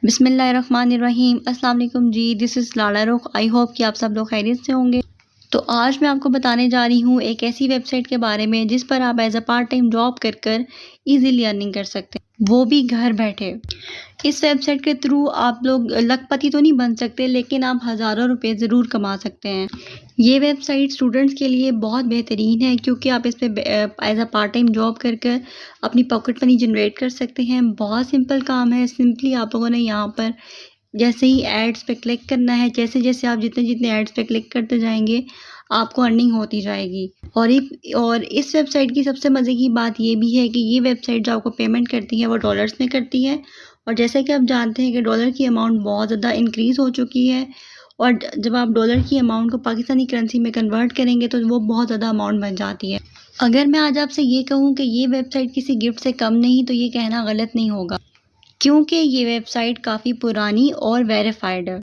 बिस्मिल्लाहिर्रहमानिर्रहीम। अस्सलाम वालेकुम जी, दिस इज़ लाला रुख। आई होप कि आप सब लोग खैरियत से होंगे। तो आज मैं आपको बताने जा रही हूँ एक ऐसी वेबसाइट के बारे में जिस पर आप as a part time job कर इजीली अर्निंग कर सकते हैं, वो भी घर बैठे। इस वेबसाइट के थ्रू आप लोग लखपति तो नहीं बन सकते, लेकिन आप हज़ारों रुपए ज़रूर कमा सकते हैं। ये वेबसाइट स्टूडेंट्स के लिए बहुत बेहतरीन है क्योंकि आप इस पे as a part time job कर अपनी पॉकेट मनी जनरेट कर सकते हैं। बहुत सिंपल काम है। सिंपली आप लोगों ने यहाँ पर जैसे ही एड्स पे क्लिक करना है, जैसे जैसे आप जितने जितने एड्स पे क्लिक करते जाएंगे आपको अर्निंग होती जाएगी। और इस वेबसाइट की सबसे मज़े की बात ये भी है कि ये वेबसाइट जो आपको पेमेंट करती है वो डॉलर्स में करती है। और जैसे कि आप जानते हैं कि डॉलर की अमाउंट बहुत ज़्यादा इंक्रीज़ हो चुकी है, और जब आप डॉलर की अमाउंट को पाकिस्तानी करेंसी में कन्वर्ट करेंगे तो वो बहुत ज़्यादा अमाउंट बन जाती है। अगर मैं आज आपसे ये कहूँ कि ये वेबसाइट किसी गिफ्ट से कम नहीं, तो ये कहना गलत नहीं होगा, क्योंकि ये वेबसाइट काफ़ी पुरानी और वेरीफाइड है।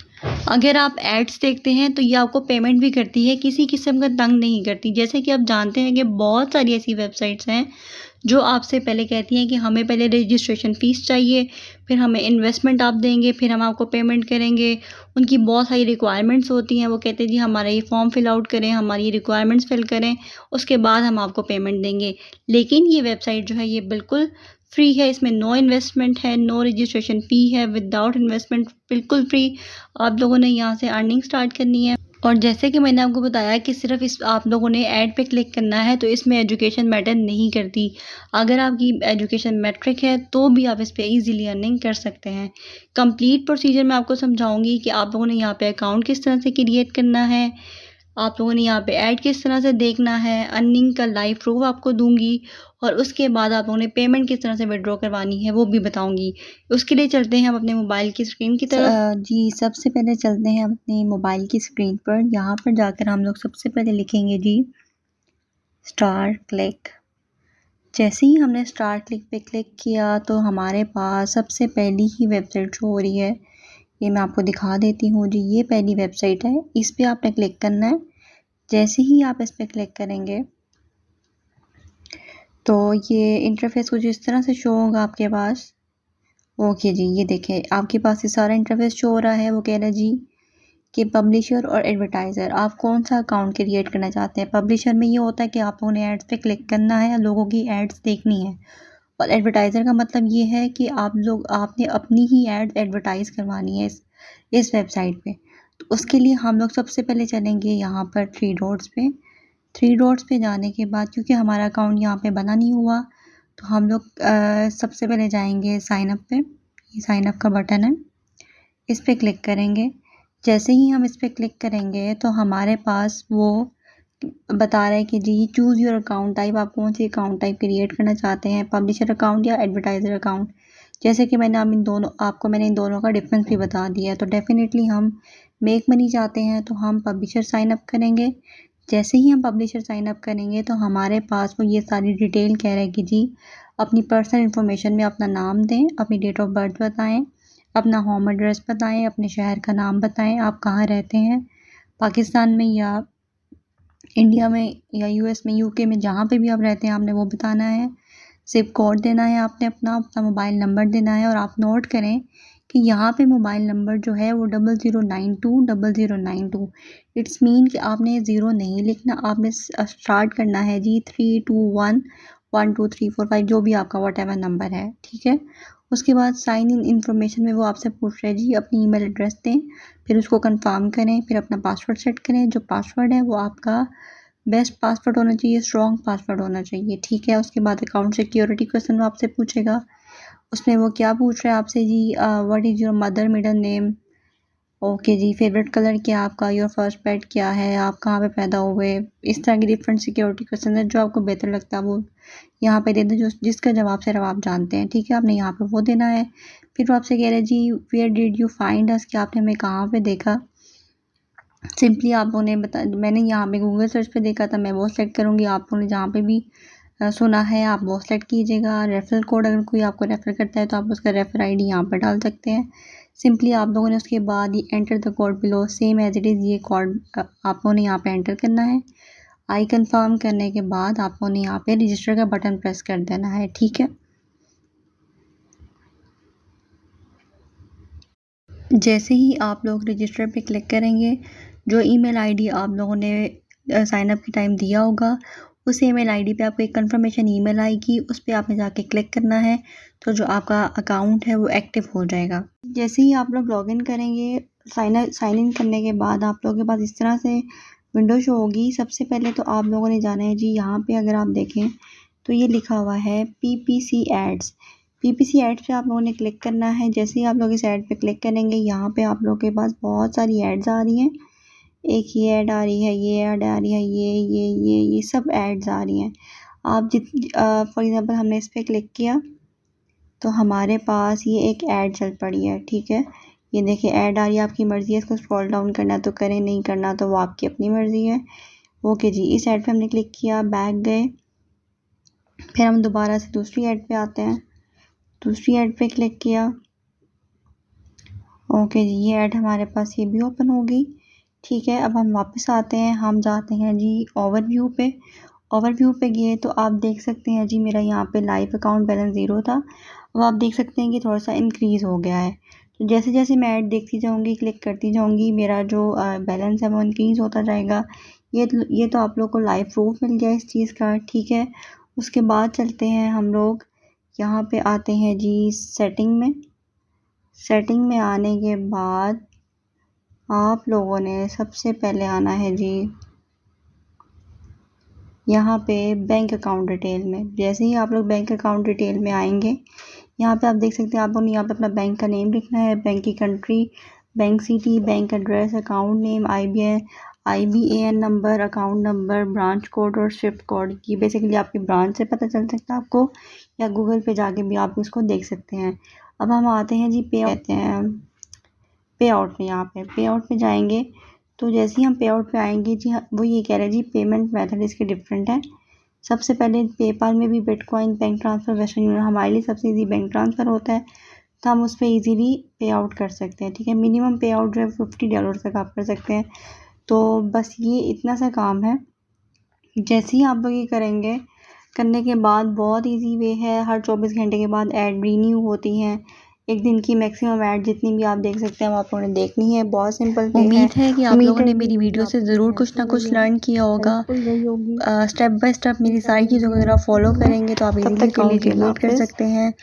अगर आप एड्स देखते हैं तो ये आपको पेमेंट भी करती है, किसी किस्म का तंग नहीं करती। जैसे कि आप जानते हैं कि बहुत सारी ऐसी वेबसाइट्स हैं जो आपसे पहले कहती हैं कि हमें पहले रजिस्ट्रेशन फ़ीस चाहिए, फिर हमें इन्वेस्टमेंट आप देंगे, फिर हम आपको पेमेंट करेंगे। उनकी बहुत सारी रिक्वायरमेंट्स होती हैं। वो कहते हैं जी हमारा ये फॉर्म फिल आउट करें, हमारी ये रिक्वायरमेंट्स फिल करें, उसके बाद हम आपको पेमेंट देंगे। लेकिन ये वेबसाइट जो है ये बिल्कुल फ्री है। इसमें नो इन्वेस्टमेंट है, नो रजिस्ट्रेशन फ़ी है, विदाउट इन्वेस्टमेंट बिल्कुल फ्री। आप लोगों ने यहाँ से अर्निंग स्टार्ट करनी है। और जैसे कि मैंने आपको बताया कि सिर्फ इस आप लोगों ने ऐड पे क्लिक करना है, तो इसमें एजुकेशन मैटर नहीं करती। अगर आपकी एजुकेशन मैट्रिक है तो भी आप इस पे इजीली अर्निंग कर सकते हैं। कंप्लीट प्रोसीजर मैं आपको समझाऊंगी कि आप लोगों ने यहाँ पे अकाउंट किस तरह से क्रिएट करना है, आप लोगों ने यहाँ पे ऐड किस तरह से देखना है, अर्निंग का लाइव प्रूफ आपको दूंगी, और उसके बाद आप लोगों ने पेमेंट किस तरह से विड्रॉ करवानी है वो भी बताऊंगी। उसके लिए चलते हैं हम अपने मोबाइल की स्क्रीन की तरफ। जी, सबसे पहले चलते हैं हम अपने मोबाइल की स्क्रीन पर। यहाँ पर जाकर हम लोग सबसे पहले लिखेंगे जी स्टार क्लिक। जैसे ही हमने स्टार क्लिक पे क्लिक किया तो हमारे पास सबसे पहली ही वेबसाइट शो हो रही है। ये मैं आपको दिखा देती हूँ जी, ये पहली वेबसाइट है, इस पर आपने क्लिक करना है। जैसे ही आप इस पर क्लिक करेंगे तो ये इंटरफेस कुछ इस तरह से शो होगा आपके पास। ओके जी, ये देखें आपके पास ये सारा इंटरफेस शो हो रहा है। वो कह रहा है जी कि पब्लिशर और एडवर्टाइज़र, आप कौन सा अकाउंट क्रिएट करना चाहते हैं। पब्लिशर में ये होता है कि आप लोगों ने एड्स पे क्लिक करना है, लोगों की एड्स देखनी है। और एडवर्टाइज़र का मतलब ये है कि आपने अपनी ही एड्स एडवर्टाइज़ करवानी है इस वेबसाइट पे। तो उसके लिए हम लोग सबसे पहले चलेंगे यहाँ पर थ्री डॉट्स पे जाने के बाद, क्योंकि हमारा अकाउंट यहाँ पे बना नहीं हुआ, तो हम लोग सबसे पहले जाएंगे साइन अप पे। ये साइन अप का बटन है, इस पर क्लिक करेंगे। जैसे ही हम इस पर क्लिक करेंगे तो हमारे पास वो बता रहा है कि जी चूज़ योर अकाउंट टाइप, आप कौन सी अकाउंट टाइप क्रिएट करना चाहते हैं, पब्लिशर अकाउंट या एडवर्टाइज़र अकाउंट। जैसे कि मैंने इन दोनों का डिफरेंस भी बता दिया है। तो डेफिनेटली हम मेक मनी चाहते हैं तो हम पब्लिशर साइन अप करेंगे। जैसे ही हम पब्लिशर साइन अप करेंगे तो हमारे पास वो ये सारी डिटेल कह रहा है कि जी अपनी पर्सनल इन्फॉर्मेशन में अपना नाम दें, अपनी डेट ऑफ बर्थ बताएं, अपना होम एड्रेस बताएं, अपने शहर का नाम बताएं, आप कहाँ रहते हैं, पाकिस्तान में या इंडिया में या यूएस में, यूके में, जहाँ पे भी आप रहते हैं आपने वो बताना है। सिप कोड देना है आपने, अपना मोबाइल नंबर देना है। और आप नोट करें कि यहाँ पे मोबाइल नंबर जो है वो 00920092। इट्स मीन कि आपने ज़ीरो नहीं लिखना, आपने स्टार्ट करना है जी 3211234 जो भी आपका वट एवर नंबर है, ठीक है। उसके बाद साइन इन इन्फॉर्मेशन में वो आपसे पूछ रहे जी अपनी ईमेल एड्रेस दें, फिर उसको कंफर्म करें, फिर अपना पासवर्ड सेट करें। जो पासवर्ड है वो आपका बेस्ट पासवर्ड होना चाहिए, स्ट्रॉन्ग पासवर्ड होना चाहिए, ठीक है। उसके बाद अकाउंट सिक्योरिटी क्वेश्चन वो आपसे पूछेगा। उसमें वो क्या पूछ रहा है आपसे जी what is your mother middle name. Okay जी, फेवरेट कलर क्या आपका, योर फर्स्ट पेट क्या है, आप कहाँ पे पैदा हुए। इस तरह की डिफरेंट सिक्योरिटी क्वेश्चन है, जो आपको बेहतर लगता है वो यहाँ पे दे दो, जो जिसका जवाब सिर्फ आप जानते हैं, ठीक है। आपने यहाँ पे वो देना है। फिर वो आपसे कह रहे हैं जी where did you find us, कि आपने हमें कहाँ पे देखा। सिंपली आप लोगों ने मैंने यहाँ पे गूगल सर्च पे देखा था, मैं वो सेलेक्ट करूँगी। आप लोगों ने जहाँ पे भी सुना है आप वो सेलेक्ट कीजिएगा। रेफरल कोड, अगर कोई आपको रेफ़र करता है तो आप उसका रेफ़र आईडी यहाँ पर डाल सकते हैं। सिंपली आप लोगों ने उसके बाद ये enter the code below same as it is, ये कोड आप लोगों ने यहाँ पे एंटर करना है। आई कंफर्म करने के बाद आप लोगों ने यहाँ पे रजिस्टर का बटन प्रेस कर देना है, ठीक है। जैसे ही आप लोग रजिस्टर पे क्लिक करेंगे, जो ईमेल आईडी आप लोगों ने साइन अप के टाइम दिया होगा, उस ईमेल आईडी पे आपको एक कंफर्मेशन ईमेल आएगी, उस पे आपने जाके क्लिक करना है, तो जो आपका अकाउंट है वो एक्टिव हो जाएगा। जैसे ही आप लोग लॉगिन करेंगे, साइन इन करने के बाद आप लोगों के पास इस तरह से विंडो शो होगी। सबसे पहले तो आप लोगों ने जाना है जी, यहाँ पे अगर आप देखें तो ये लिखा हुआ है PPC एड्स। PPC एड्स पे आप लोगों ने क्लिक करना है। जैसे ही आप लोग इस ऐड पे क्लिक करेंगे, यहाँ पे आप लोगों के पास बहुत सारी एड्स आ रही हैं। एक ये ऐड आ रही है, ये ऐड आ रही है, ये सब एड्स आ रही हैं। आप फॉर एग्जांपल हमने इस पे क्लिक किया तो हमारे पास ये एक ऐड चल पड़ी है, ठीक है। ये देखिए ऐड आ रही है, आपकी मर्ज़ी है इसको स्क्रॉल डाउन करना तो करें, नहीं करना तो वो आपकी अपनी मर्ज़ी है। ओके जी, इस ऐड पे हमने क्लिक किया, बैक गए, फिर हम दोबारा से दूसरी ऐड पे आते हैं, दूसरी ऐड पे क्लिक किया। ओके जी, ये ऐड हमारे पास ये भी ओपन हो गई, ठीक है। अब हम वापस आते हैं, हम जाते हैं जी ओवरव्यू पे। ओवरव्यू पे गए तो आप देख सकते हैं जी, मेरा यहाँ पे लाइव अकाउंट बैलेंस 0 था। अब आप देख सकते हैं कि थोड़ा सा इंक्रीज़ हो गया है। तो जैसे जैसे मैं ऐड देखती जाऊँगी, क्लिक करती जाऊँगी, मेरा जो बैलेंस है वो इंक्रीज़ होता जाएगा। ये तो आप लोग को लाइव प्रूफ मिल गया इस चीज़ का, ठीक है। उसके बाद चलते हैं हम लोग, यहाँ पे आते हैं जी सेटिंग में। सेटिंग में आने के बाद आप लोगों ने सबसे पहले आना है जी यहाँ पे बैंक अकाउंट डिटेल में। जैसे ही आप लोग बैंक अकाउंट डिटेल में आएंगे, यहाँ पे आप देख सकते हैं आपको यहाँ पे अपना बैंक का नेम लिखना है, बैंक की country, bank city, bank address, account name, IBAN number, account number, branch code और स्विफ्ट कोड। ये बेसिकली आपकी ब्रांच से पता चल सकता है आपको, या गूगल पे जाके भी आप इसको देख सकते हैं। अब हम आते हैं जी कहते हैं पे आउट में। यहाँ पे पे आउट में जाएंगे तो जैसे ही हम पे आउट पे आएंगे जी, वो ये कह रहे हैं जी पेमेंट मेथड इसके डिफरेंट है। सबसे पहले पेपाल में भी bitcoin, bank transfer, western union हमारे लिए सबसे ईजी बैंक ट्रांसफ़र होता है, तो हम उस पर ईजीली पे आउट कर सकते हैं, ठीक है। मिनिमम पे आउट जो है $50 तक आप कर सकते हैं। तो बस ये इतना सा काम है। जैसे ही आप लोग ये करेंगे, करने के बाद बहुत इजी वे है, हर 24 घंटे के बाद ऐड रिन्यू होती हैं। एक दिन की मैक्सिमम ऐड जितनी भी आप देख सकते हैं वो आप लोगों ने देखनी है। बहुत सिंपल वे है। उम्मीद है कि आप लोगों ने मेरी वीडियो से ज़रूर कुछ ना कुछ लर्न किया होगा। स्टेप बाय स्टेप मेरी सारी चीज़ों को अगर आप फॉलो करेंगे तो आप इजीली अकाउंट क्रिएट कर सकते हैं।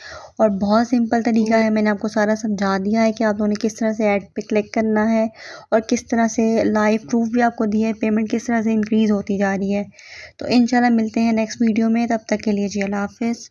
और बहुत सिंपल तरीका है, मैंने आपको सारा समझा दिया है कि आप लोगों ने किस तरह से ऐड पे क्लिक करना है और किस तरह से लाइव प्रूफ भी आपको दिया है, पेमेंट किस तरह से इंक्रीज़ होती जा रही है। तो इंशाल्लाह मिलते हैं नेक्स्ट वीडियो में, तब तक के लिए जी अल्लाह हाफ़िज़।